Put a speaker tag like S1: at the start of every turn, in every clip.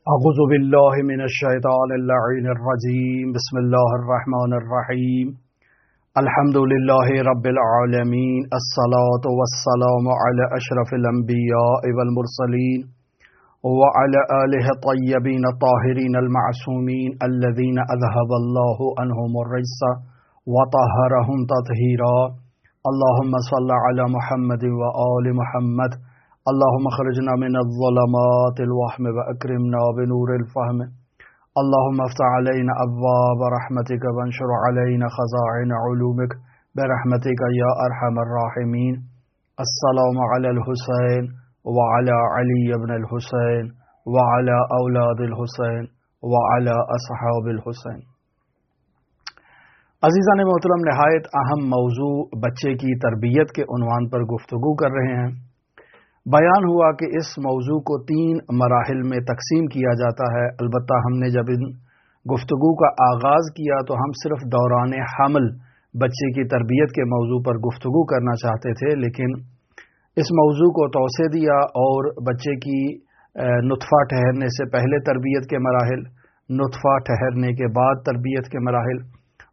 S1: أعوذ بالله من الشيطان اللعين الرجيم بسم الله الرحمن الرحيم الحمد لله رب العالمين الصلاة والسلام على أشرف الأنبياء والمرسلين وعلى آله الطيبين الطاهرين المعصومين الذين أذهب الله عنهم الرجس وطهرهم تطهيرا اللهم صل على محمد وآل محمد اللهم اخرجنا من الظلمات الوهم وأكرمنا بنور الفهم اللهم افتح علينا أبواب رحمتك وانشر علينا خزائن علومك برحمتك يا أرحم الراحمين السلام على الحسين وعلى علي بن الحسين وعلى أولاد الحسين وعلى أصحاب الحسين. عزیزان محترم، نہایت اہم موضوع بچے کی تربیت کے عنوان پر گفتگو کر رہے ہیں. بیان ہوا کہ اس موضوع کو 3 مراحل میں تقسیم کیا جاتا ہے. البتہ ہم نے جب ان گفتگو کا آغاز کیا تو ہم صرف دوران حمل بچے کی تربیت کے موضوع پر گفتگو کرنا چاہتے تھے، لیکن اس موضوع کو توسیع دیا اور بچے کی نطفہ ٹھہرنے سے پہلے تربیت کے مراحل، نطفہ ٹھہرنے کے بعد تربیت کے مراحل،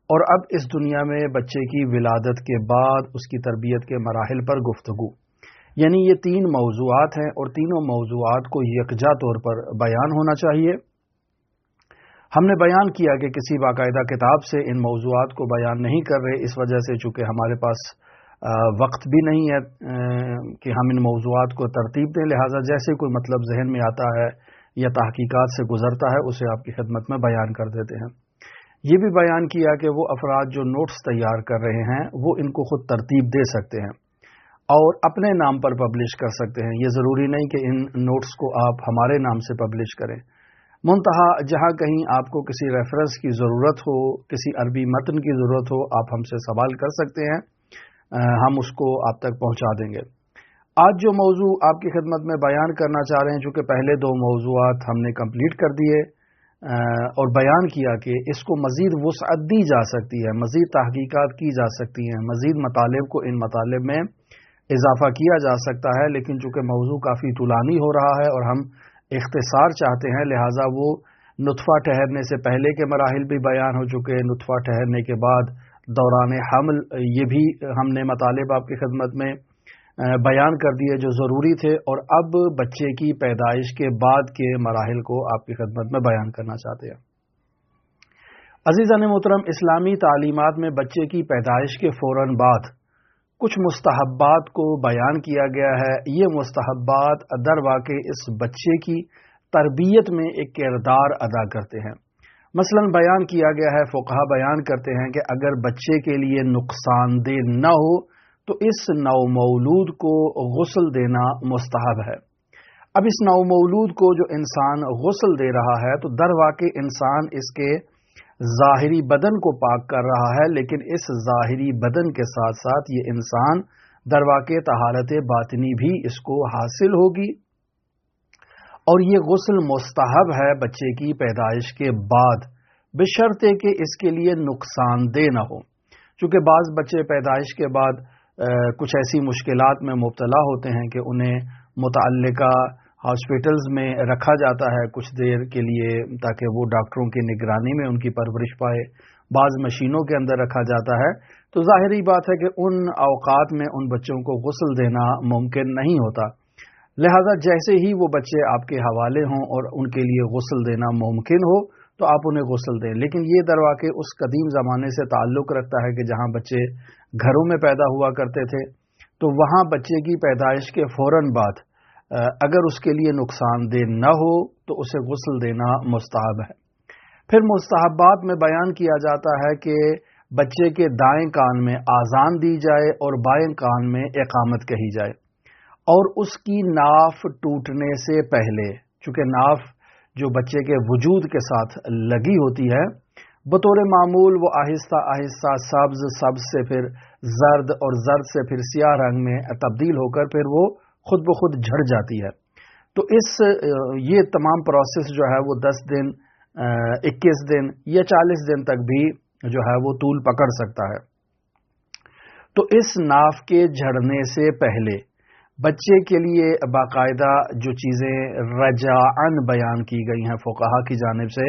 S1: اور اب اس دنیا میں بچے کی ولادت کے بعد اس کی تربیت کے مراحل پر گفتگو. یعنی یہ 3 موضوعات ہیں اور تینوں موضوعات کو یکجا طور پر بیان ہونا چاہیے. ہم نے بیان کیا کہ کسی باقاعدہ کتاب سے ان موضوعات کو بیان نہیں کر رہے، اس وجہ سے چونکہ ہمارے پاس وقت بھی نہیں ہے کہ ہم ان موضوعات کو ترتیب دیں، لہٰذا جیسے کوئی مطلب ذہن میں آتا ہے یا تحقیقات سے گزرتا ہے اسے آپ کی خدمت میں بیان کر دیتے ہیں. یہ بھی بیان کیا کہ وہ افراد جو نوٹس تیار کر رہے ہیں وہ ان کو خود ترتیب دے سکتے ہیں اور اپنے نام پر پبلش کر سکتے ہیں. یہ ضروری نہیں کہ ان نوٹس کو آپ ہمارے نام سے پبلش کریں. منتہا جہاں کہیں آپ کو کسی ریفرنس کی ضرورت ہو، کسی عربی متن کی ضرورت ہو، آپ ہم سے سوال کر سکتے ہیں، ہم اس کو آپ تک پہنچا دیں گے. آج جو موضوع آپ کی خدمت میں بیان کرنا چاہ رہے ہیں، چونکہ پہلے 2 موضوعات ہم نے کمپلیٹ کر دیے اور بیان کیا کہ اس کو مزید وسعت دی جا سکتی ہے، مزید تحقیقات کی جا سکتی ہیں، مزید مطالب کو ان مطالب میں اضافہ کیا جا سکتا ہے، لیکن چونکہ موضوع کافی طولانی ہو رہا ہے اور ہم اختصار چاہتے ہیں، لہٰذا وہ نطفہ ٹھہرنے سے پہلے کے مراحل بھی بیان ہو چکے، نطفہ ٹھہرنے کے بعد دوران حمل، یہ بھی ہم نے مطالب آپ کی خدمت میں بیان کر دیے جو ضروری تھے، اور اب بچے کی پیدائش کے بعد کے مراحل کو آپ کی خدمت میں بیان کرنا چاہتے ہیں. عزیزان محترم، اسلامی تعلیمات میں بچے کی پیدائش کے فوراً بعد کچھ مستحبات کو بیان کیا گیا ہے. یہ مستحبات در واقع اس بچے کی تربیت میں ایک کردار ادا کرتے ہیں. مثلا بیان کیا گیا ہے، فقہا بیان کرتے ہیں کہ اگر بچے کے لیے نقصان دہ نہ ہو تو اس نومولود کو غسل دینا مستحب ہے. اب اس نومولود کو جو انسان غسل دے رہا ہے تو در واقع انسان اس کے ظاہری بدن کو پاک کر رہا ہے، لیکن اس ظاہری بدن کے ساتھ ساتھ یہ انسان در واقع طہارت باطنی بھی اس کو حاصل ہوگی. اور یہ غسل مستحب ہے بچے کی پیدائش کے بعد، بشرطے کہ اس کے لیے نقصان دہ نہ ہو. چونکہ بعض بچے پیدائش کے بعد کچھ ایسی مشکلات میں مبتلا ہوتے ہیں کہ انہیں متعلقہ ہاسپٹلز میں رکھا جاتا ہے کچھ دیر کے لیے تاکہ وہ ڈاکٹروں کی نگرانی میں ان کی پرورش پائے، بعض مشینوں کے اندر رکھا جاتا ہے. تو ظاہری بات ہے کہ ان اوقات میں ان بچوں کو غسل دینا ممکن نہیں ہوتا، لہذا جیسے ہی وہ بچے آپ کے حوالے ہوں اور ان کے لیے غسل دینا ممکن ہو تو آپ انہیں غسل دیں. لیکن یہ در واقع اس قدیم زمانے سے تعلق رکھتا ہے کہ جہاں بچے گھروں میں پیدا ہوا کرتے تھے، تو وہاں بچے کی پیدائش کے فوراً بعد اگر اس کے لیے نقصان دہ نہ ہو تو اسے غسل دینا مستحب ہے. پھر مستحبات میں بیان کیا جاتا ہے کہ بچے کے دائیں کان میں آذان دی جائے اور بائیں کان میں اقامت کہی جائے، اور اس کی ناف ٹوٹنے سے پہلے، چونکہ ناف جو بچے کے وجود کے ساتھ لگی ہوتی ہے، بطور معمول وہ آہستہ آہستہ سبز سے پھر زرد اور زرد سے پھر سیاہ رنگ میں تبدیل ہو کر پھر وہ خود بخود جھڑ جاتی ہے. تو یہ تمام پروسیس جو ہے وہ 10 دن 21 دن یا 40 دن تک بھی جو ہے وہ طول پکڑ سکتا ہے. تو اس ناف کے جھڑنے سے پہلے بچے کے لیے باقاعدہ جو چیزیں رجاعن بیان کی گئی ہیں فقہا کی جانب سے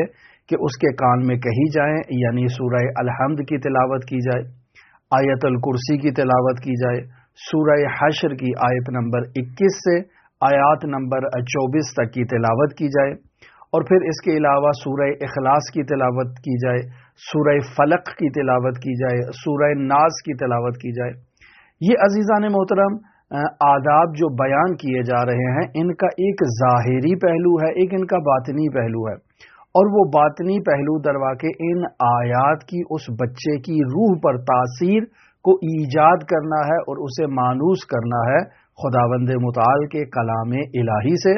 S1: کہ اس کے کان میں کہی جائیں، یعنی سورہ الحمد کی تلاوت کی جائے، آیت الکرسی کی تلاوت کی جائے، سورہ حشر کی آیت نمبر 21 سے آیات نمبر 24 تک کی تلاوت کی جائے، اور پھر اس کے علاوہ سورہ اخلاص کی تلاوت کی جائے، سورہ فلق کی تلاوت کی جائے، سورہ ناس کی تلاوت کی جائے۔ یہ عزیزان محترم آداب جو بیان کیے جا رہے ہیں، ان کا ایک ظاہری پہلو ہے، ایک ان کا باطنی پہلو ہے، اور وہ باطنی پہلو درواقع ان آیات کی اس بچے کی روح پر تاثیر کو ایجاد کرنا ہے اور اسے مانوس کرنا ہے خداوند متعال کے کلام الہی سے،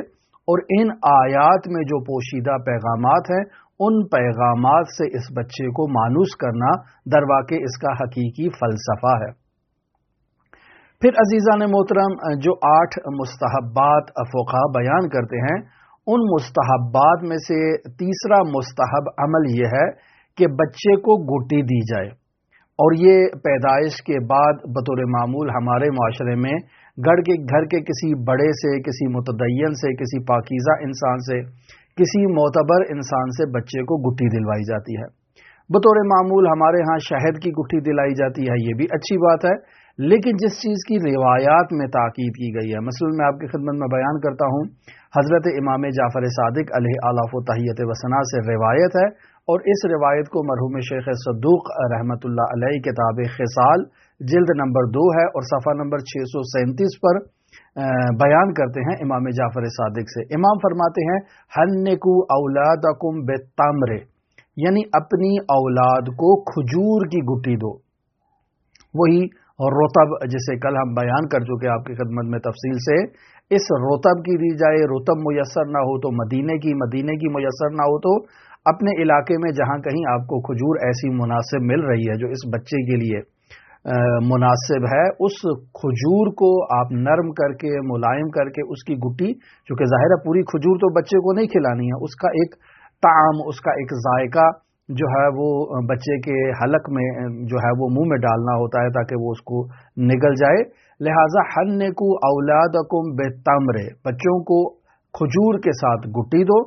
S1: اور ان آیات میں جو پوشیدہ پیغامات ہیں ان پیغامات سے اس بچے کو مانوس کرنا درواقع اس کا حقیقی فلسفہ ہے۔ پھر عزیزان محترم جو 8 مستحبات فقہا بیان کرتے ہیں، ان مستحبات میں سے تیسرا مستحب عمل یہ ہے کہ بچے کو گٹی دی جائے، اور یہ پیدائش کے بعد بطور معمول ہمارے معاشرے میں گھر کے کسی بڑے سے، کسی متدین سے، کسی پاکیزہ انسان سے، کسی معتبر انسان سے بچے کو گٹی دلوائی جاتی ہے۔ بطور معمول ہمارے ہاں شہد کی گٹھی دلائی جاتی ہے، یہ بھی اچھی بات ہے، لیکن جس چیز کی روایات میں تاکید کی گئی ہے، مثلا میں آپ کی خدمت میں بیان کرتا ہوں، حضرت امام جعفر صادق علیہ آلاف و تحیت و ثنا سے روایت ہے، اور اس روایت کو مرحوم شیخ صدوق رحمۃ اللہ علیہ کتاب خصال جلد نمبر 2 ہے اور صفحہ نمبر 637 پر بیان کرتے ہیں امام جعفر صادق سے۔ امام فرماتے ہیں حنکوا اولادکم بالتمر، یعنی اپنی اولاد کو کھجور کی گٹی دو، وہی رطب جسے کل ہم بیان کر چکے آپ کی خدمت میں تفصیل سے، اس رطب کی دی جائے۔ رطب میسر نہ ہو تو مدینے کی میسر نہ ہو تو اپنے علاقے میں جہاں کہیں آپ کو کھجور ایسی مناسب مل رہی ہے جو اس بچے کے لیے مناسب ہے، اس کھجور کو آپ نرم کر کے ملائم کر کے اس کی گٹی، چونکہ ظاہر ہے پوری کھجور تو بچے کو نہیں کھلانی ہے، اس کا ایک طعم، اس کا ایک ذائقہ جو ہے وہ بچے کے حلق میں جو ہے وہ منہ میں ڈالنا ہوتا ہے تاکہ وہ اس کو نگل جائے۔ لہٰذا حنکوا اولادکم بالتمر، بچوں کو کھجور کے ساتھ گٹی دو۔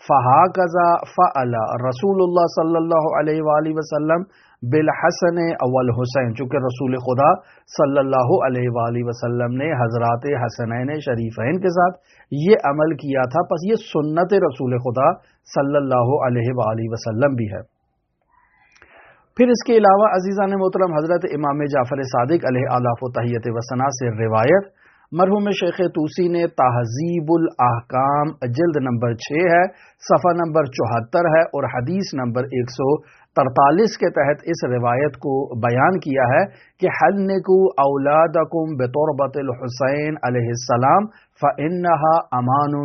S1: فہاکذا فعل رسول اللہ صلی اللہ علیہ وآلہ وسلم بالحسن والحسین، چونکہ رسول خدا صلی اللہ علیہ وآلہ وسلم نے حضرات حسنین شریفین کے ساتھ یہ عمل کیا تھا، پس یہ سنت رسول خدا صلی اللہ علیہ وآلہ وسلم بھی ہے۔ پھر اس کے علاوہ عزیزان محترم حضرت امام جعفر صادق علیہ آلاف و تحیت و ثنا سے روایت، مرحوم شیخ طوسی نے تہذیب الاحکام جلد نمبر 6 ہے، صفحہ نمبر 74 ہے، اور حدیث نمبر 143 کے تحت اس روایت کو بیان کیا ہے کہ حنکوا اولادکم بتربۃ الحسین علیہ السلام فإنها امان۔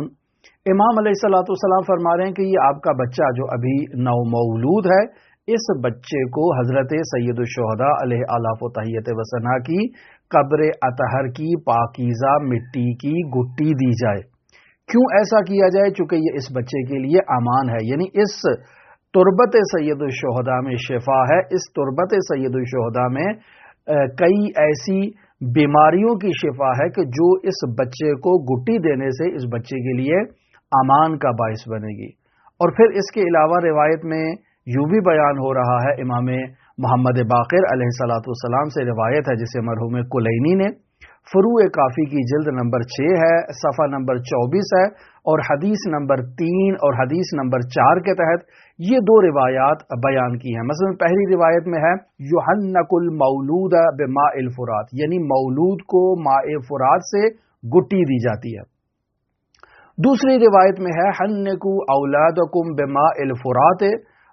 S1: امام علیہ الصلوۃ والسلام فرما رہے ہیں کہ یہ آپ کا بچہ جو ابھی نو مولود ہے، اس بچے کو حضرت سید الشہداء علیہ آلاف و تحیت و ثنا کی قبر اطہر کی پاکیزہ مٹی کی گٹی دی جائے۔ کیوں ایسا کیا جائے؟ چونکہ یہ اس بچے کے لیے امان ہے، یعنی اس تربت سید الشہداء میں شفا ہے، اس تربت سید الشہداء میں کئی ایسی بیماریوں کی شفا ہے کہ جو اس بچے کو گٹی دینے سے اس بچے کے لیے امان کا باعث بنے گی۔ اور پھر اس کے علاوہ روایت میں یوں بھی بیان ہو رہا ہے، امام محمد باقر علیہ الصلوۃ والسلام سے روایت ہے جسے مرحوم کلینی نے فروع کافی کی جلد نمبر 6 ہے، صفحہ نمبر 24 ہے، اور حدیث نمبر 3 اور حدیث نمبر 4 کے تحت یہ 2 روایات بیان کی ہیں۔ مثلا پہلی روایت میں ہے یحنک المولود بماء الفرات، یعنی مولود کو ماء فرات سے گٹی دی جاتی ہے۔ دوسری روایت میں ہے حنکوا اولادکم بماء الفرات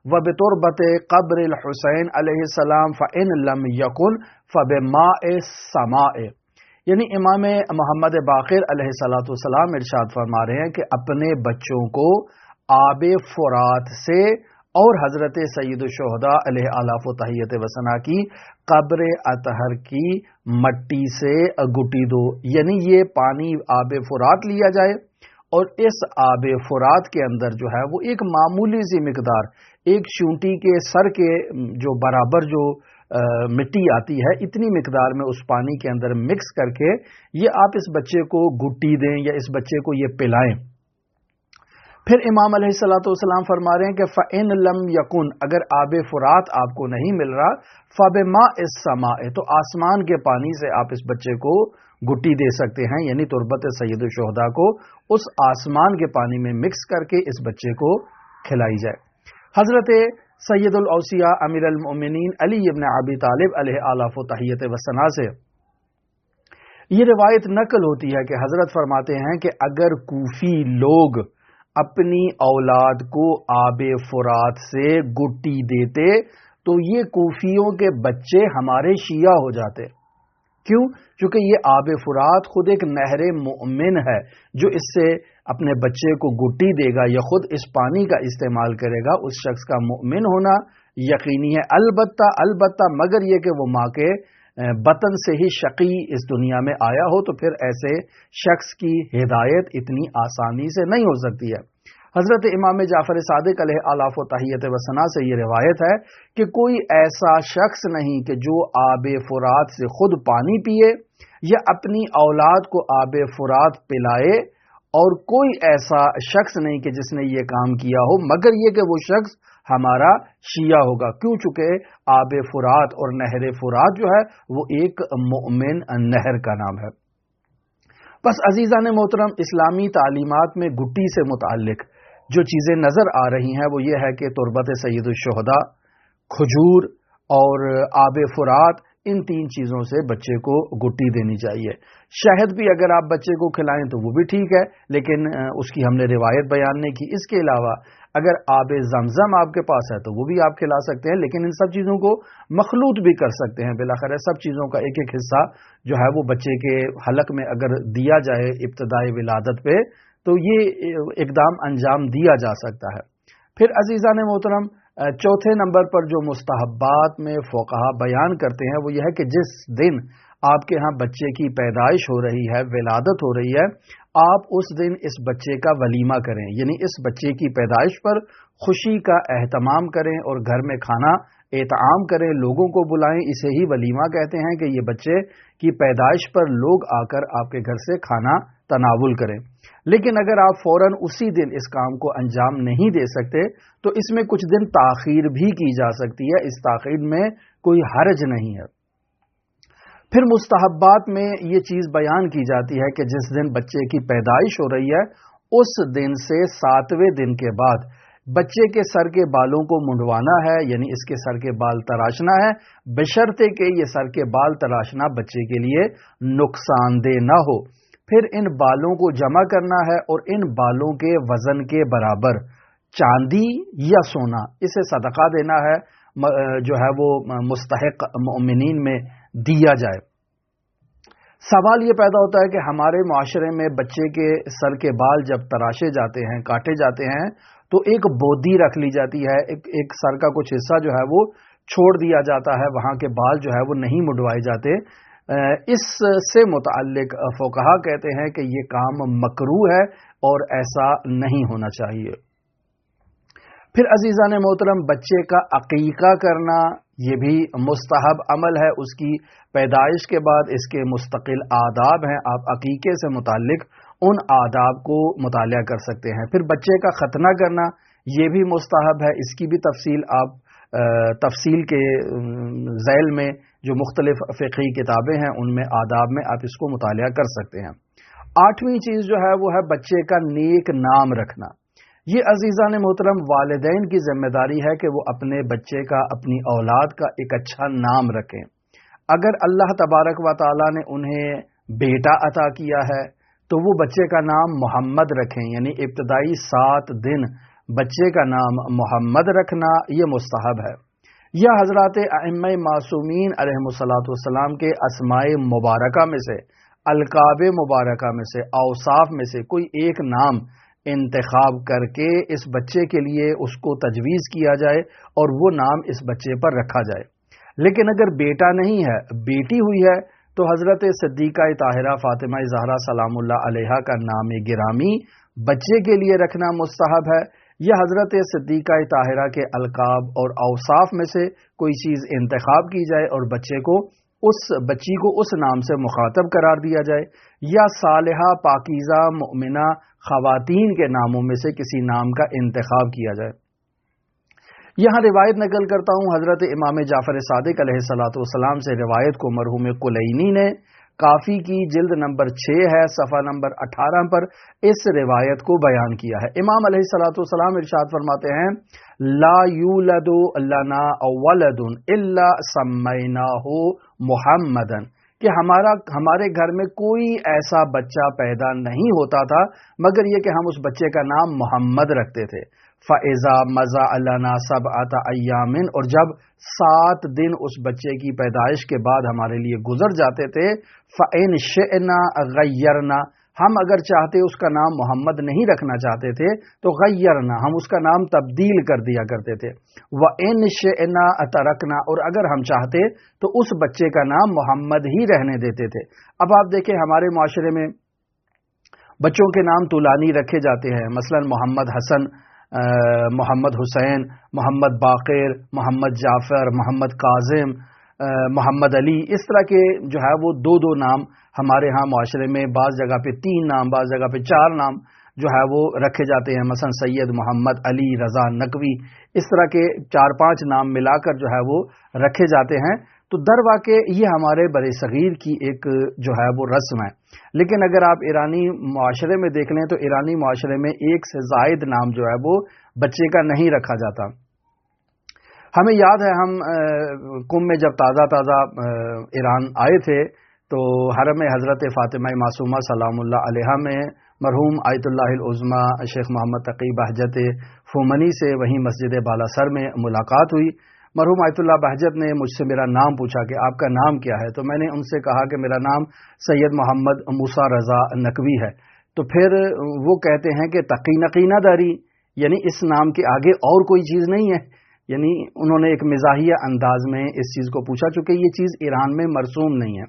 S1: وبتربت قبر الحسین علیہ السلام فإن لم یکن فبماء السماء، یعنی امام محمد باقر علیہ الصلوۃ والسلام ارشاد فرما رہے ہیں کہ اپنے بچوں کو آب فرات سے اور حضرت سید الشہداء علیہ آلاف و تحیت و ثنا کی قبر اطہر کی مٹی سے گٹی دو، یعنی یہ پانی آب فرات لیا جائے اور اس آب فرات کے اندر جو ہے وہ ایک معمولی سی مقدار، ایک چونٹی کے سر کے جو برابر جو مٹی آتی ہے اتنی مقدار میں اس پانی کے اندر مکس کر کے یہ آپ اس بچے کو گٹی دیں یا اس بچے کو یہ پلائیں۔ پھر امام علیہ الصلوۃ والسلام فرما رہے ہیں کہ فَإِن لَمْ يَكُنْ، اگر آب فرات آپ کو نہیں مل رہا، فَبِمَاءِ السَّمَاءِ، تو آسمان کے پانی سے آپ اس بچے کو گٹی دے سکتے ہیں، یعنی تربت سید الشہداء کو اس آسمان کے پانی میں مکس کر کے اس بچے کو کھلائی جائے۔ حضرت سید الاوصیاء امیر المؤمنین علی ابن ابی طالب علیہ آلاف و تحیت و ثنا سے یہ روایت نقل ہوتی ہے کہ حضرت فرماتے ہیں کہ اگر کوفی لوگ اپنی اولاد کو آب فرات سے گٹی دیتے تو یہ کوفیوں کے بچے ہمارے شیعہ ہو جاتے۔ کیوں؟ چونکہ یہ آب فرات خود ایک نہر مؤمن ہے، جو اس سے اپنے بچے کو گٹی دے گا یا خود اس پانی کا استعمال کرے گا، اس شخص کا مؤمن ہونا یقینی ہے، البتہ مگر یہ کہ وہ ماں کے بطن سے ہی شقی اس دنیا میں آیا ہو، تو پھر ایسے شخص کی ہدایت اتنی آسانی سے نہیں ہو سکتی ہے۔ حضرت امام جعفر صادق علیہ آلاف و تحیت و ثنا سے یہ روایت ہے کہ کوئی ایسا شخص نہیں کہ جو آب فرات سے خود پانی پیے یا اپنی اولاد کو آب فرات پلائے، اور کوئی ایسا شخص نہیں کہ جس نے یہ کام کیا ہو مگر یہ کہ وہ شخص ہمارا شیعہ ہوگا۔ کیوں؟ چونکہ آب فرات اور نہر فرات جو ہے وہ ایک مؤمن نہر کا نام ہے۔ بس عزیزان محترم، اسلامی تعلیمات میں گٹی سے متعلق جو چیزیں نظر آ رہی ہیں وہ یہ ہے کہ تربت سید الشہداء، کھجور اور آب فرات، ان تین چیزوں سے بچے کو گٹی دینی چاہیے۔ شہد بھی اگر آپ بچے کو کھلائیں تو وہ بھی ٹھیک ہے، لیکن اس کی ہم نے روایت بیان نہیں کی۔ اس کے علاوہ اگر آب زمزم آپ کے پاس ہے تو وہ بھی آپ کھلا سکتے ہیں، لیکن ان سب چیزوں کو مخلوط بھی کر سکتے ہیں۔ بالآخر سب چیزوں کا ایک ایک حصہ جو ہے وہ بچے کے حلق میں اگر دیا جائے ابتدائی ولادت پہ تو یہ اقدام انجام دیا جا سکتا ہے۔ پھر عزیزان محترم، چوتھے نمبر پر جو مستحبات میں فقہا بیان کرتے ہیں وہ یہ ہے کہ جس دن آپ کے ہاں بچے کی پیدائش ہو رہی ہے، ولادت ہو رہی ہے، آپ اس دن اس بچے کا ولیمہ کریں، یعنی اس بچے کی پیدائش پر خوشی کا اہتمام کریں اور گھر میں کھانا اطعام کریں، لوگوں کو بلائیں۔ اسے ہی ولیمہ کہتے ہیں کہ یہ بچے کی پیدائش پر لوگ آ کر آپ کے گھر سے کھانا تناول کریں۔ لیکن اگر آپ فوراً اسی دن اس کام کو انجام نہیں دے سکتے تو اس میں کچھ دن تاخیر بھی کی جا سکتی ہے، اس تاخیر میں کوئی حرج نہیں ہے۔ پھر مستحبات میں یہ چیز بیان کی جاتی ہے کہ جس دن بچے کی پیدائش ہو رہی ہے اس دن سے 7ویں دن کے بعد بچے کے سر کے بالوں کو منڈوانا ہے، یعنی اس کے سر کے بال تراشنا ہے، بشرطے کہ یہ سر کے بال تراشنا بچے کے لیے نقصان دہ نہ ہو۔ پھر ان بالوں کو جمع کرنا ہے اور ان بالوں کے وزن کے برابر چاندی یا سونا اسے صدقہ دینا ہے، جو ہے وہ مستحق مؤمنین میں دیا جائے۔ سوال یہ پیدا ہوتا ہے کہ ہمارے معاشرے میں بچے کے سر کے بال جب تراشے جاتے ہیں، کاٹے جاتے ہیں تو ایک بودی رکھ لی جاتی ہے، ایک سر کا کچھ حصہ جو ہے وہ چھوڑ دیا جاتا ہے، وہاں کے بال جو ہے وہ نہیں مڈوائے جاتے۔ اس سے متعلق فقہا کہتے ہیں کہ یہ کام مکروہ ہے اور ایسا نہیں ہونا چاہیے۔ پھر عزیزان محترم، بچے کا عقیقہ کرنا یہ بھی مستحب عمل ہے۔ اس کی پیدائش کے بعد اس کے مستقل آداب ہیں، آپ عقیقے سے متعلق ان آداب کو مطالعہ کر سکتے ہیں۔ پھر بچے کا ختنہ کرنا یہ بھی مستحب ہے، اس کی بھی تفصیل آپ تفصیل کے ذیل میں جو مختلف فقہی کتابیں ہیں ان میں آداب میں آپ اس کو مطالعہ کر سکتے ہیں۔ 8ویں چیز جو ہے وہ ہے بچے کا نیک نام رکھنا۔ یہ عزیزان محترم والدین کی ذمہ داری ہے کہ وہ اپنے بچے کا، اپنی اولاد کا ایک اچھا نام رکھیں۔ اگر اللہ تبارک و تعالی نے انہیں بیٹا عطا کیا ہے تو وہ بچے کا نام محمد رکھیں، یعنی ابتدائی 7 دن بچے کا نام محمد رکھنا یہ مستحب ہے۔ یا حضرات ائمہ معصومین علیہم الصلوۃ والسلام کے اسماء مبارکہ میں سے، القاب مبارکہ میں سے، اوصاف میں سے کوئی ایک نام انتخاب کر کے اس بچے کے لیے اس کو تجویز کیا جائے اور وہ نام اس بچے پر رکھا جائے۔ لیکن اگر بیٹا نہیں ہے، بیٹی ہوئی ہے تو حضرت صدیقہ طاہرہ فاطمہ زہرا سلام اللہ علیہا کا نام گرامی بچے کے لیے رکھنا مستحب ہے۔ یا حضرت صدیقہ طاہرہ کے القاب اور اوصاف میں سے کوئی چیز انتخاب کی جائے اور بچی کو اس نام سے مخاطب قرار دیا جائے، یا صالحہ پاکیزہ مؤمنہ خواتین کے ناموں میں سے کسی نام کا انتخاب کیا جائے۔ یہاں روایت نقل کرتا ہوں، حضرت امام جعفر صادق علیہ الصلوۃ والسلام سے روایت کو مرحوم کلینی نے کافی کی جلد نمبر 6 ہے صفحہ نمبر 18 پر اس روایت کو بیان کیا ہے۔ امام علیہ الصلوۃ والسلام ارشاد فرماتے ہیں، لا یولد لنا ولد الا سمیناہ محمدا، کہ ہمارے گھر میں کوئی ایسا بچہ پیدا نہیں ہوتا تھا مگر یہ کہ ہم اس بچے کا نام محمد رکھتے تھے۔ فَإِذَا مَضَى لَنَا سَبْعَةَ أَيَّامٍ، اور جب 7 دن اس بچے کی پیدائش کے بعد ہمارے لیے گزر جاتے تھے، فَإِنْ شِئْنَا غَيَّرْنَا، ہم اگر چاہتے اس کا نام محمد نہیں رکھنا چاہتے تھے تو غیرنا، ہم اس کا نام تبدیل کر دیا کرتے تھے۔ وَإِنْ شِئْنَا تَرَكْنَا، اور اگر ہم چاہتے تو اس بچے کا نام محمد ہی رہنے دیتے تھے۔ اب آپ دیکھیں ہمارے معاشرے میں بچوں کے نام طولانی رکھے جاتے ہیں، مثلا محمد حسن، محمد حسین، محمد باقر، محمد جعفر، محمد کاظم، محمد علی، اس طرح کے جو ہے وہ 2 نام ہمارے ہاں معاشرے میں، بعض جگہ پہ 3 نام، بعض جگہ پہ 4 نام جو ہے وہ رکھے جاتے ہیں، مثلا سید محمد علی رضا نقوی، اس طرح کے 4-5 نام ملا کر جو ہے وہ رکھے جاتے ہیں۔ تو در واقع یہ ہمارے بر صغیر کی ایک جو ہے وہ رسم ہے، لیکن اگر آپ ایرانی معاشرے میں دیکھ لیں تو ایرانی معاشرے میں 1 سے زائد نام جو ہے وہ بچے کا نہیں رکھا جاتا۔ ہمیں یاد ہے ہم کم میں جب تازہ ایران آئے تھے تو حرم حضرت فاطمہ معصومہ سلام اللہ علیہا میں مرحوم آیت اللہ العظمی شیخ محمد تقی بہجت فومنی سے وہیں مسجد بالا سر میں ملاقات ہوئی۔ مرحوم آیت اللہ بہجت نے مجھ سے میرا نام پوچھا کہ آپ کا نام کیا ہے، تو میں نے ان سے کہا کہ میرا نام سید محمد موسیٰ رضا نقوی ہے۔ تو پھر وہ کہتے ہیں کہ تقی نقینہ داری، یعنی اس نام کے آگے اور کوئی چیز نہیں ہے، یعنی انہوں نے ایک مزاحیہ انداز میں اس چیز کو پوچھا، چونکہ یہ چیز ایران میں مرسوم نہیں ہے۔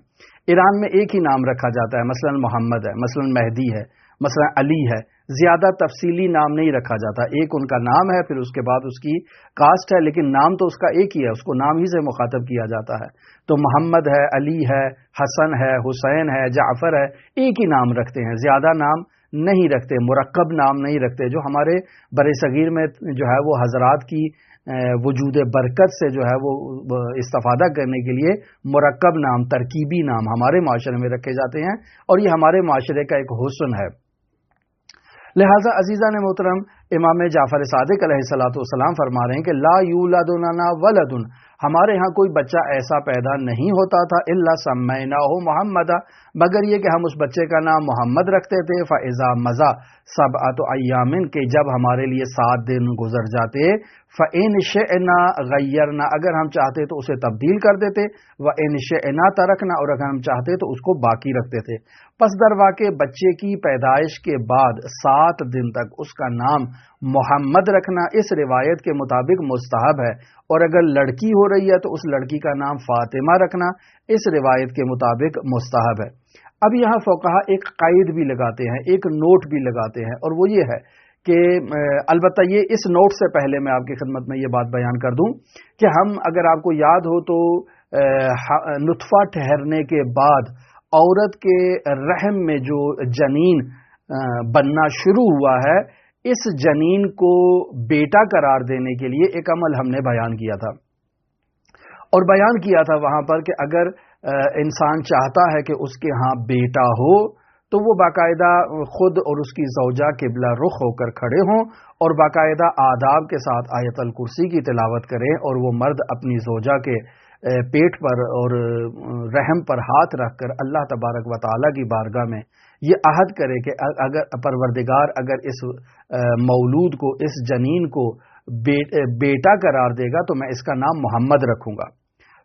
S1: ایران میں ایک ہی نام رکھا جاتا ہے، مثلا محمد ہے، مثلا مہدی ہے، مثلا علی ہے، زیادہ تفصیلی نام نہیں رکھا جاتا۔ ایک ان کا نام ہے، پھر اس کے بعد اس کی کاسٹ ہے، لیکن نام تو اس کا ایک ہی ہے، اس کو نام ہی سے مخاطب کیا جاتا ہے۔ تو محمد ہے، علی ہے، حسن ہے، حسین ہے، جعفر ہے، ایک ہی نام رکھتے ہیں، زیادہ نام نہیں رکھتے، مرکب نام نہیں رکھتے، جو ہمارے بر صغیر میں جو ہے وہ حضرات کی وجود برکت سے جو ہے وہ استفادہ کرنے کے لیے مرکب نام، ترکیبی نام ہمارے معاشرے میں رکھے جاتے ہیں، اور یہ ہمارے معاشرے کا ایک حسن ہے۔ لہذا عزیزان محترم، امام جعفر صادق علیہ الصلوۃ والسلام فرما رہے ہیں کہ لا یولد لنا ولد، ہمارے ہاں کوئی بچہ ایسا پیدا نہیں ہوتا تھا الا سمیناہ محمد، مگر یہ کہ ہم اس بچے کا نام محمد رکھتے تھے۔ فاذا مضى 7 ایام، کہ جب ہمارے لیے 7 دن گزر جاتے، فان شئنا غیرنا، اگر ہم چاہتے تو اسے تبدیل کر دیتے، وان شئنا ترکنا، اور اگر ہم چاہتے تو اس کو باقی رکھتے تھے۔ پس در واقع بچے کی پیدائش کے بعد 7 دن تک اس کا نام محمد رکھنا اس روایت کے مطابق مستحب ہے، اور اگر لڑکی ہو رہی ہے تو اس لڑکی کا نام فاطمہ رکھنا اس روایت کے مطابق مستحب ہے۔ اب یہاں فقہا ایک قید بھی لگاتے ہیں، ایک نوٹ بھی لگاتے ہیں، اور وہ یہ ہے کہ البتہ یہ اس نوٹ سے پہلے میں آپ کی خدمت میں یہ بات بیان کر دوں کہ ہم، اگر آپ کو یاد ہو تو نطفہ ٹھہرنے کے بعد عورت کے رحم میں جو جنین بننا شروع ہوا ہے، اس جنین کو بیٹا قرار دینے کے لیے ایک عمل ہم نے بیان کیا تھا، اور بیان کیا تھا وہاں پر کہ اگر انسان چاہتا ہے کہ اس کے ہاں بیٹا ہو تو وہ باقاعدہ خود اور اس کی زوجہ قبلہ رخ ہو کر کھڑے ہوں اور باقاعدہ آداب کے ساتھ آیت الکرسی کی تلاوت کریں، اور وہ مرد اپنی زوجہ کے پیٹ پر اور رحم پر ہاتھ رکھ کر اللہ تبارک و تعالیٰ کی بارگاہ میں یہ عہد کرے کہ اگر پروردگار اگر اس مولود کو، اس جنین کو بیٹا قرار دے گا تو میں اس کا نام محمد رکھوں گا۔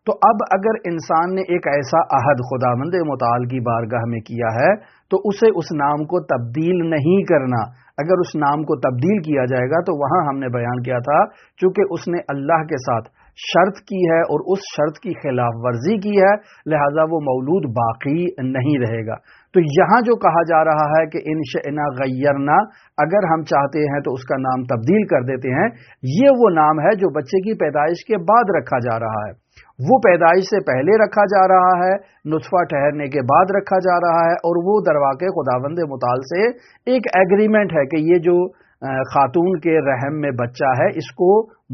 S1: تو اب اگر انسان نے ایک ایسا عہد خداوند متعال کی بارگاہ میں کیا ہے تو اسے اس نام کو تبدیل نہیں کرنا۔ اگر اس نام کو تبدیل کیا جائے گا تو وہاں ہم نے بیان کیا تھا چونکہ اس نے اللہ کے ساتھ شرط کی ہے اور اس شرط کی خلاف ورزی کی ہے، لہذا وہ مولود باقی نہیں رہے گا۔ تو یہاں جو کہا جا رہا ہے کہ ان شئنا غیرنا، اگر ہم چاہتے ہیں تو اس کا نام تبدیل کر دیتے ہیں، یہ وہ نام ہے جو بچے کی پیدائش کے بعد رکھا جا رہا ہے۔ وہ پیدائش سے پہلے رکھا جا رہا ہے، نطفہ ٹھہرنے کے بعد رکھا جا رہا ہے، اور وہ درواقع خداوند متعال سے ایک ایگریمنٹ ہے کہ یہ جو خاتون کے رحم میں بچہ ہے اس کو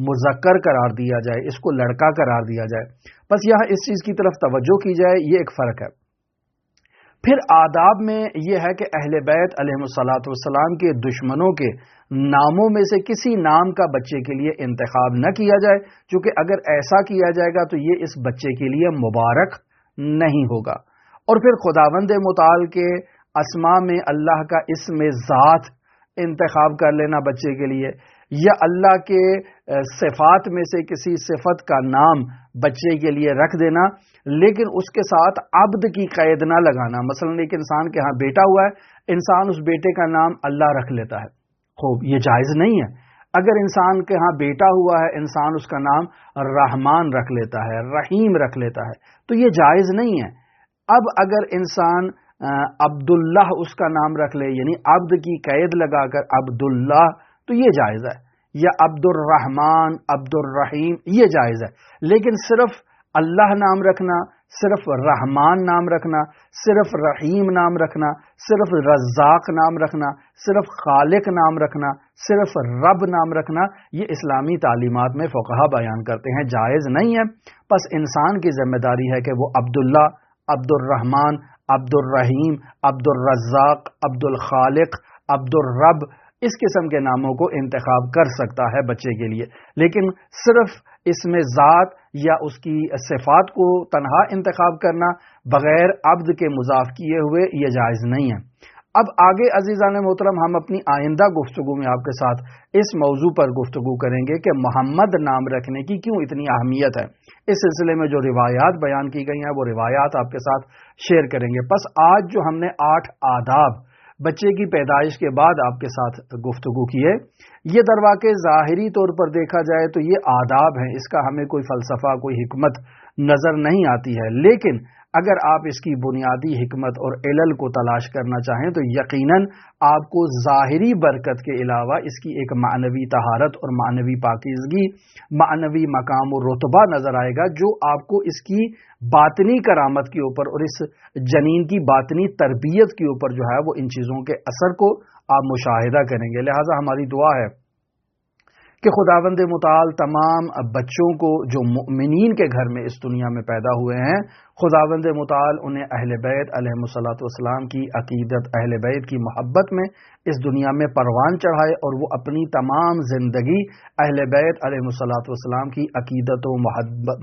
S1: مذکر قرار دیا جائے، اس کو لڑکا قرار دیا جائے۔ بس یہاں اس چیز کی طرف توجہ کی جائے، یہ ایک فرق ہے۔ پھر آداب میں یہ ہے کہ اہل بیت علیہم الصلاۃ والسلام کے دشمنوں کے ناموں میں سے کسی نام کا بچے کے لیے انتخاب نہ کیا جائے، چونکہ اگر ایسا کیا جائے گا تو یہ اس بچے کے لیے مبارک نہیں ہوگا۔ اور پھر خداوند متعال کے اسماء میں اللہ کا اسم ذات انتخاب کر لینا بچے کے لیے، یا اللہ کے صفات میں سے کسی صفت کا نام بچے کے لیے رکھ دینا، لیکن اس کے ساتھ عبد کی قید نہ لگانا۔ مثلا ایک انسان کے ہاں بیٹا ہوا ہے، انسان اس بیٹے کا نام اللہ رکھ لیتا ہے، خوب یہ جائز نہیں ہے۔ اگر انسان کے ہاں بیٹا ہوا ہے، انسان اس کا نام رحمان رکھ لیتا ہے، رحیم رکھ لیتا ہے، تو یہ جائز نہیں ہے۔ اب اگر انسان عبداللہ اس کا نام رکھ لے، یعنی عبد کی قید لگا کر عبداللہ، تو یہ جائز ہے، یا عبد الرحمن، عبد الرحیم، یہ جائز ہے۔ لیکن صرف اللہ نام رکھنا، صرف رحمان نام رکھنا، صرف رحیم نام رکھنا، صرف رزاق نام رکھنا، صرف خالق نام رکھنا، صرف رب نام رکھنا، یہ اسلامی تعلیمات میں فقہا بیان کرتے ہیں جائز نہیں ہے۔ پس انسان کی ذمہ داری ہے کہ وہ عبداللہ، عبد الرحمن، عبد الرحیم، عبد الرزاق، عبد الخالق، عبد الرب، اس قسم کے ناموں کو انتخاب کر سکتا ہے بچے کے لیے، لیکن صرف اسم ذات یا اس کی صفات کو تنہا انتخاب کرنا بغیر عبد کے مضاف کیے ہوئے یہ جائز نہیں ہے۔ اب آگے عزیزان محترم ہم اپنی آئندہ گفتگو میں آپ کے ساتھ اس موضوع پر گفتگو کریں گے کہ محمد نام رکھنے کی کیوں اتنی اہمیت ہے۔ اس سلسلے میں جو روایات بیان کی گئی ہیں وہ روایات آپ کے ساتھ شیئر کریں گے۔ پس آج جو ہم نے 8 آداب بچے کی پیدائش کے بعد آپ کے ساتھ گفتگو کیے، یہ درواقع ظاہری طور پر دیکھا جائے تو یہ آداب ہیں، اس کا ہمیں کوئی فلسفہ، کوئی حکمت نظر نہیں آتی ہے، لیکن اگر آپ اس کی بنیادی حکمت اور علل کو تلاش کرنا چاہیں تو یقیناً آپ کو ظاہری برکت کے علاوہ اس کی ایک معنوی طہارت اور معنوی پاکیزگی، معنوی مقام و رتبہ نظر آئے گا، جو آپ کو اس کی باطنی کرامت کے اوپر اور اس جنین کی باطنی تربیت کے اوپر جو ہے وہ ان چیزوں کے اثر کو آپ مشاہدہ کریں گے۔ لہٰذا ہماری دعا ہے کہ خداوند متعال تمام بچوں کو جو مؤمنین کے گھر میں اس دنیا میں پیدا ہوئے ہیں، خداوند متعال انہیں اہل بیت علیہم الصلاۃ والسلام کی عقیدت، اہل بیت کی محبت میں اس دنیا میں پروان چڑھائے، اور وہ اپنی تمام زندگی اہل بیت علیہم الصلاۃ والسلام کی عقیدت و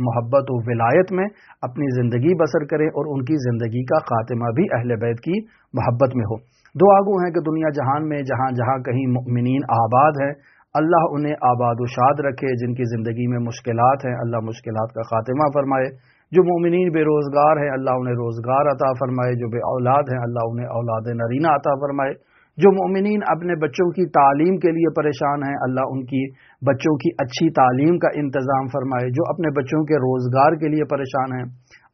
S1: محبت و ولایت میں اپنی زندگی بسر کریں، اور ان کی زندگی کا خاتمہ بھی اہل بیت کی محبت میں ہو۔ دعا گو ہیں کہ دنیا جہان میں جہاں جہاں کہیں مؤمنین آباد ہیں، اللہ انہیں آباد و شاد رکھے۔ جن کی زندگی میں مشکلات ہیں، اللہ مشکلات کا خاتمہ فرمائے۔ جو مومنین بے روزگار ہیں، اللہ انہیں روزگار عطا فرمائے۔ جو بے اولاد ہیں، اللہ انہیں اولاد نرینہ عطا فرمائے۔ جو مومنین اپنے بچوں کی تعلیم کے لیے پریشان ہیں، اللہ ان کی بچوں کی اچھی تعلیم کا انتظام فرمائے۔ جو اپنے بچوں کے روزگار کے لیے پریشان ہیں،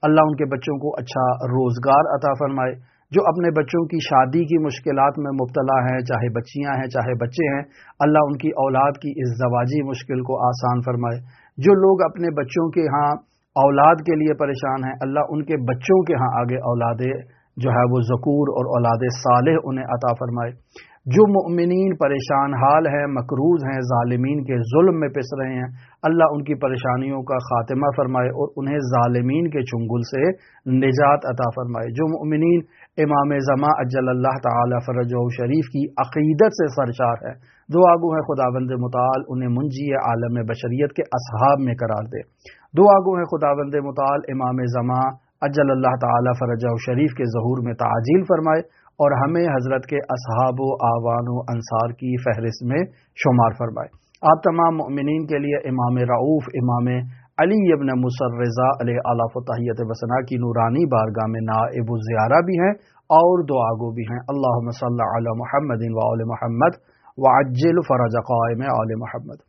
S1: اللہ ان کے بچوں کو اچھا روزگار عطا فرمائے۔ جو اپنے بچوں کی شادی کی مشکلات میں مبتلا ہیں، چاہے بچیاں ہیں چاہے بچے ہیں، اللہ ان کی اولاد کی اس زواجی مشکل کو آسان فرمائے۔ جو لوگ اپنے بچوں کے ہاں اولاد کے لیے پریشان ہیں، اللہ ان کے بچوں کے ہاں آگے اولاد جو ہے وہ ذکور اور اولاد صالح انہیں عطا فرمائے۔ جو مؤمنین پریشان حال ہیں، مقروض ہیں، ظالمین کے ظلم میں پس رہے ہیں، اللہ ان کی پریشانیوں کا خاتمہ فرمائے اور انہیں ظالمین کے چنگل سے نجات عطا فرمائے۔ جو مؤمنین امام زمان اجل اللہ تعالی فرجہ شریف کی عقیدت سے سرشار ہے، دعا گو ہے خداوند متعال انہیں منجی عالم بشریت کے اصحاب میں قرار دے۔ دعا گو ہے خداوند متعال امام زمان اجل اللہ تعالی فرجہ شریف کے ظہور میں تعجیل فرمائے، اور ہمیں حضرت کے اصحاب و اعوان و انصار کی فہرست میں شمار فرمائے۔ آپ تمام مؤمنین کے لیے امام رعوف امام علی ابن مصر رضا علیہ الاف و تحیت وثنا کی نورانی بارگاہ میں نائب الزیارہ بھی ہیں اور دعا گو بھی ہیں۔ اللہم صلی علی محمد و آل محمد وعجل فرج قائم آل محمد۔